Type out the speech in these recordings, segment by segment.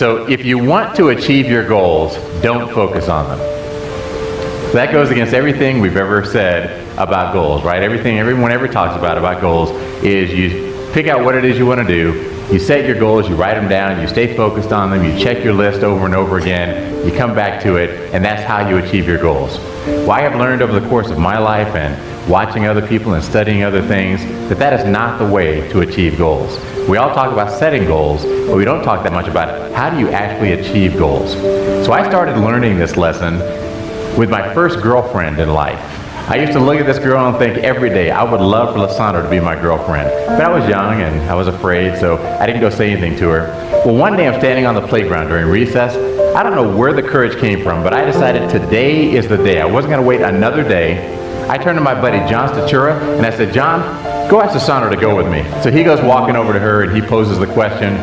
So if you want to achieve your goals, don't focus on them. That goes against everything we've ever said about goals, right? Everyone ever talks about goals is you pick out what it is you want to do, you set your goals, you write them down, you stay focused on them, you check your list over and over again, you come back to it, and that's how you achieve your goals. Well, I have learned over the course of my life and watching other people and studying other things that is not the way to achieve goals. We all talk about setting goals, but we don't talk that much about how do you actually achieve goals. So I started learning this lesson with my first girlfriend in life. I used to look at this girl and think every day, I would love for Lysandra to be my girlfriend. But I was young and I was afraid, so I didn't go say anything to her. Well, one day I'm standing on the playground during recess. I don't know where the courage came from, but I decided today is the day. I wasn't going to wait another day. I turned to my buddy, John Statura, and I said, John, go ask Lysandra to go with me. So he goes walking over to her and he poses the question.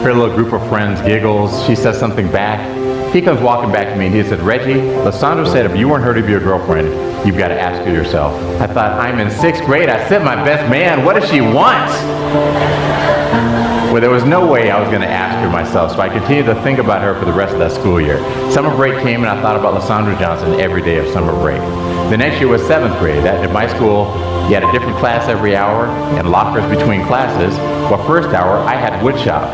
Her little group of friends giggles. She says something back. He comes walking back to me and he said, Reggie, Lysandra said if you weren't her to be your girlfriend, you've got to ask her yourself. I thought, I'm in 6th grade. I sent my best man. What does she want? Well, there was no way I was going to ask her myself, so I continued to think about her for the rest of that school year. Summer break came and I thought about Lysandra Johnson every day of summer break. The next year was 7th grade. At my school, you had a different class every hour and lockers between classes. Well, first hour, I had wood shop.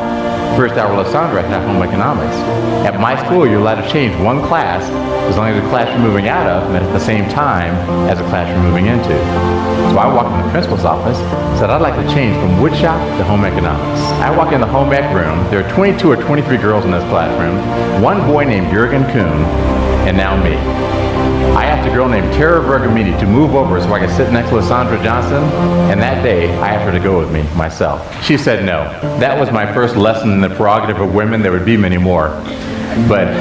First hour, Lysandra had home economics. At my school, you're allowed to change one class as long as the class you're moving out of met at the same time as the class you're moving into. So I walked in the principal's office, said I'd like to change from wood shop to home economics. I walk in the home ec room. There are 22 or 23 girls in this classroom, one boy named Jurgen Kuhn, and now me. I asked a girl named Tara Bergamini to move over so I could sit next to Lysandra Johnson, and that day I asked her to go with me myself. She said no. That was my first lesson in the prerogative of women. There would be many more. But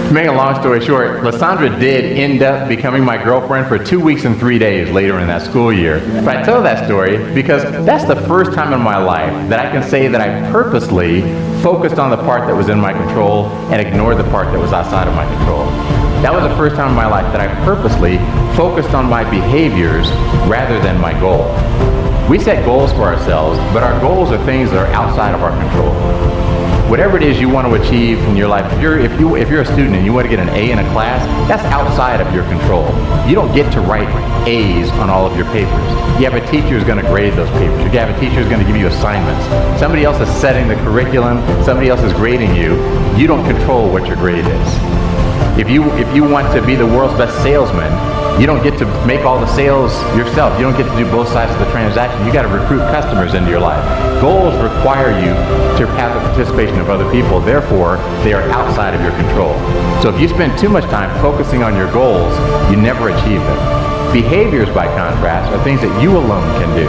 to make a long story short, Lysandra did end up becoming my girlfriend for 2 weeks and 3 days later in that school year. But I tell that story because that's the first time in my life that I can say that I purposely focused on the part that was in my control and ignored the part that was outside of my control. That was the first time in my life that I purposely focused on my behaviors rather than my goal. We set goals for ourselves, but our goals are things that are outside of our control. Whatever it is you want to achieve in your life, if you're a student and you want to get an A in a class, that's outside of your control. You don't get to write A's on all of your papers. You have a teacher who's going to grade those papers. You have a teacher who's going to give you assignments. Somebody else is setting the curriculum. Somebody else is grading you. You don't control what your grade is. If you want to be the world's best salesman, you don't get to make all the sales yourself. You don't get to do both sides of the transaction. You got to recruit customers into your life. Goals require you to have the participation of other people. Therefore, they are outside of your control. So if you spend too much time focusing on your goals, you never achieve them. Behaviors, by contrast, are things that you alone can do.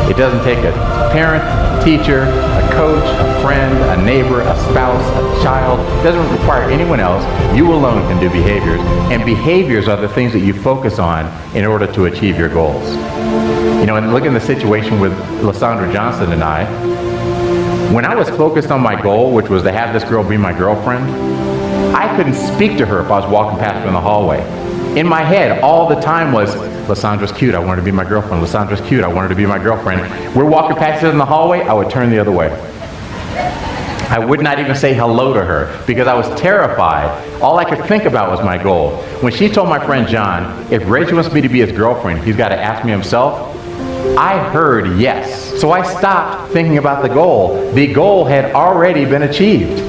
It doesn't take a parent, a teacher, a coach, a friend, a neighbor, a spouse, a child. It doesn't require anyone else. You alone can do behaviors. And behaviors are the things that you focus on in order to achieve your goals. You know, and look at the situation with Lysandra Johnson and I. When I was focused on my goal, which was to have this girl be my girlfriend, I couldn't speak to her if I was walking past her in the hallway. In my head, all the time was, Lysandra's cute, I want her to be my girlfriend. Lysandra's cute, I want her to be my girlfriend. We're walking past her in the hallway, I would turn the other way. I would not even say hello to her because I was terrified. All I could think about was my goal. When she told my friend John, if Reggie wants me to be his girlfriend, he's got to ask me himself, I heard yes. So I stopped thinking about the goal. The goal had already been achieved.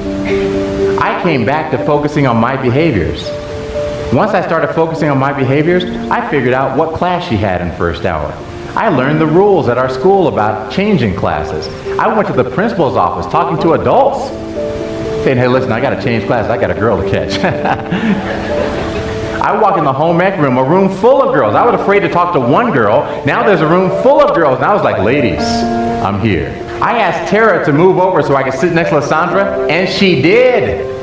I came back to focusing on my behaviors. Once I started focusing on my behaviors, I figured out what class she had in first hour. I learned the rules at our school about changing classes. I went to the principal's office talking to adults, saying, hey, listen, I got to change classes. I got a girl to catch. I walk in the home ec room, a room full of girls. I was afraid to talk to one girl. Now there's a room full of girls. And I was like, ladies, I'm here. I asked Tara to move over so I could sit next to Lysandra, and she did.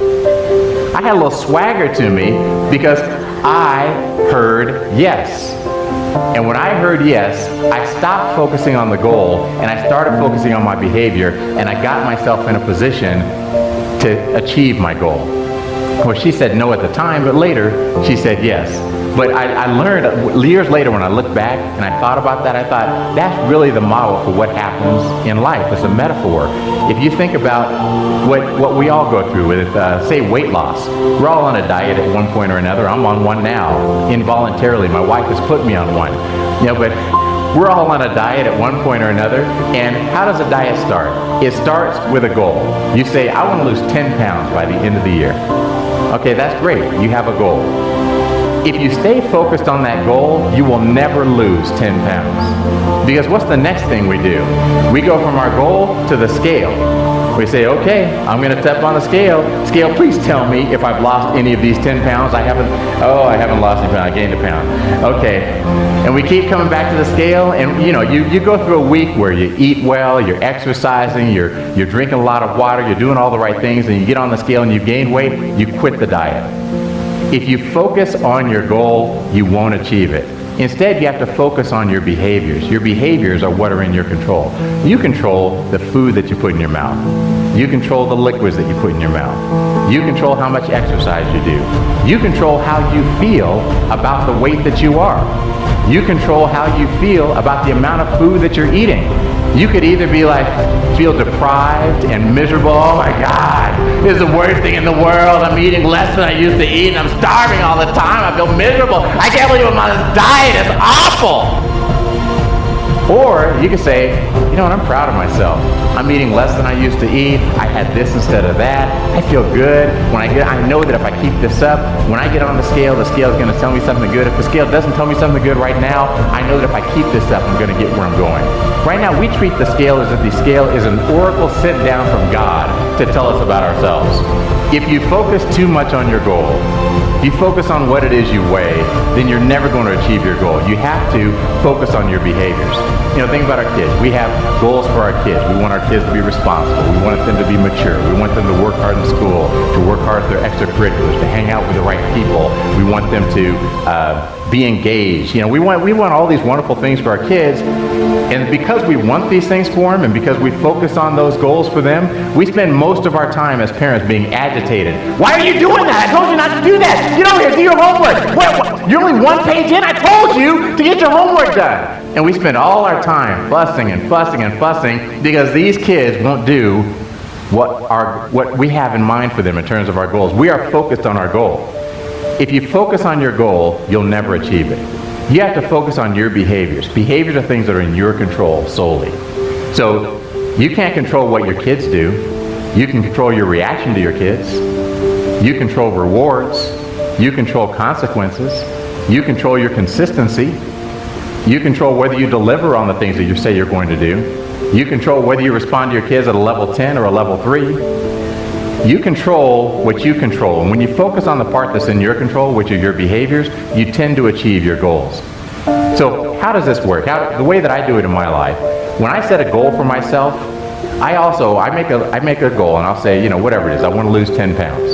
I had a little swagger to me because I heard yes. And when I heard yes, I stopped focusing on the goal and I started focusing on my behavior, and I got myself in a position to achieve my goal. Well, she said no at the time, but later she said yes. But I learned years later when I look back and I thought about that, I thought that's really the model for what happens in life. It's a metaphor. If you think about what we all go through with, say, weight loss. We're all on a diet at one point or another. I'm on one now, involuntarily. My wife has put me on one. But we're all on a diet at one point or another. And how does a diet start? It starts with a goal. You say, I want to lose 10 pounds by the end of the year. Okay, that's great. You have a goal. If you stay focused on that goal, you will never lose 10 pounds. Because what's the next thing we do? We go from our goal to the scale. We say, okay, I'm going to step on the scale. Scale, please tell me if I've lost any of these 10 pounds. I haven't lost any pounds. I gained a pound. Okay. And we keep coming back to the scale, and you go through a week where you eat well, you're exercising, you're drinking a lot of water, you're doing all the right things, and you get on the scale and you gain weight, you quit the diet. If you focus on your goal, you won't achieve it. Instead, you have to focus on your behaviors. Your behaviors are what are in your control. You control the food that you put in your mouth. You control the liquids that you put in your mouth. You control how much exercise you do. You control how you feel about the weight that you are. You control how you feel about the amount of food that you're eating. You could either be feel deprived and miserable. Oh my God, this is the worst thing in the world. I'm eating less than I used to eat, and I'm starving all the time. I feel miserable. I can't believe I'm on this diet. It's awful. Or you could say, you know what, I'm proud of myself. I'm eating less than I used to eat. I had this instead of that. I feel good. I know that if I keep this up, when I get on the scale is going to tell me something good. If the scale doesn't tell me something good right now, I know that if I keep this up, I'm going to get where I'm going. Right now, we treat the scale as if the scale is an oracle sent down from God to tell us about ourselves. If you focus too much on your goal, if you focus on what it is you weigh, then you're never going to achieve your goal. You have to focus on your behaviors. Think about our kids. We have goals for our kids. We want our kids to be responsible. We want them to be mature. We want them to work hard in school, to work hard at their extracurriculars, to hang out with the right people. We want them to be engaged. We want all these wonderful things for our kids. And because we want these things for them, and because we focus on those goals for them, we spend most of our time as parents being agitated. Why are you doing that? I told you not to do that. Get over here, do your homework. What? You're only one page in. I told you to get your homework done. And we spend all our time fussing and fussing and fussing because these kids won't do what we have in mind for them in terms of our goals. We are focused on our goal. If you focus on your goal, you'll never achieve it. You have to focus on your behaviors. Behaviors are things that are in your control solely. So you can't control what your kids do. You can control your reaction to your kids. You control rewards. You control consequences. You control your consistency. You control whether you deliver on the things that you say you're going to do. You control whether you respond to your kids at a level 10 or a level 3. You control what you control. And when you focus on the part that's in your control, which are your behaviors, you tend to achieve your goals. So how does this work? The way that I do it in my life, when I set a goal for myself, I make a goal and I'll say, whatever it is, I want to lose 10 pounds.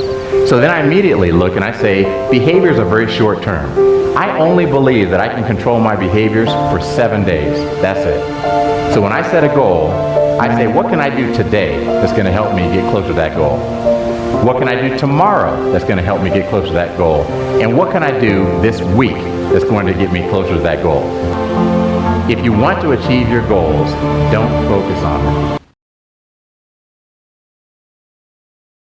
So then I immediately look and I say, behaviors are very short term. I only believe that I can control my behaviors for 7 days. That's it. So when I set a goal, I say, what can I do today that's going to help me get closer to that goal? What can I do tomorrow that's going to help me get closer to that goal? And what can I do this week that's going to get me closer to that goal? If you want to achieve your goals, don't focus on them.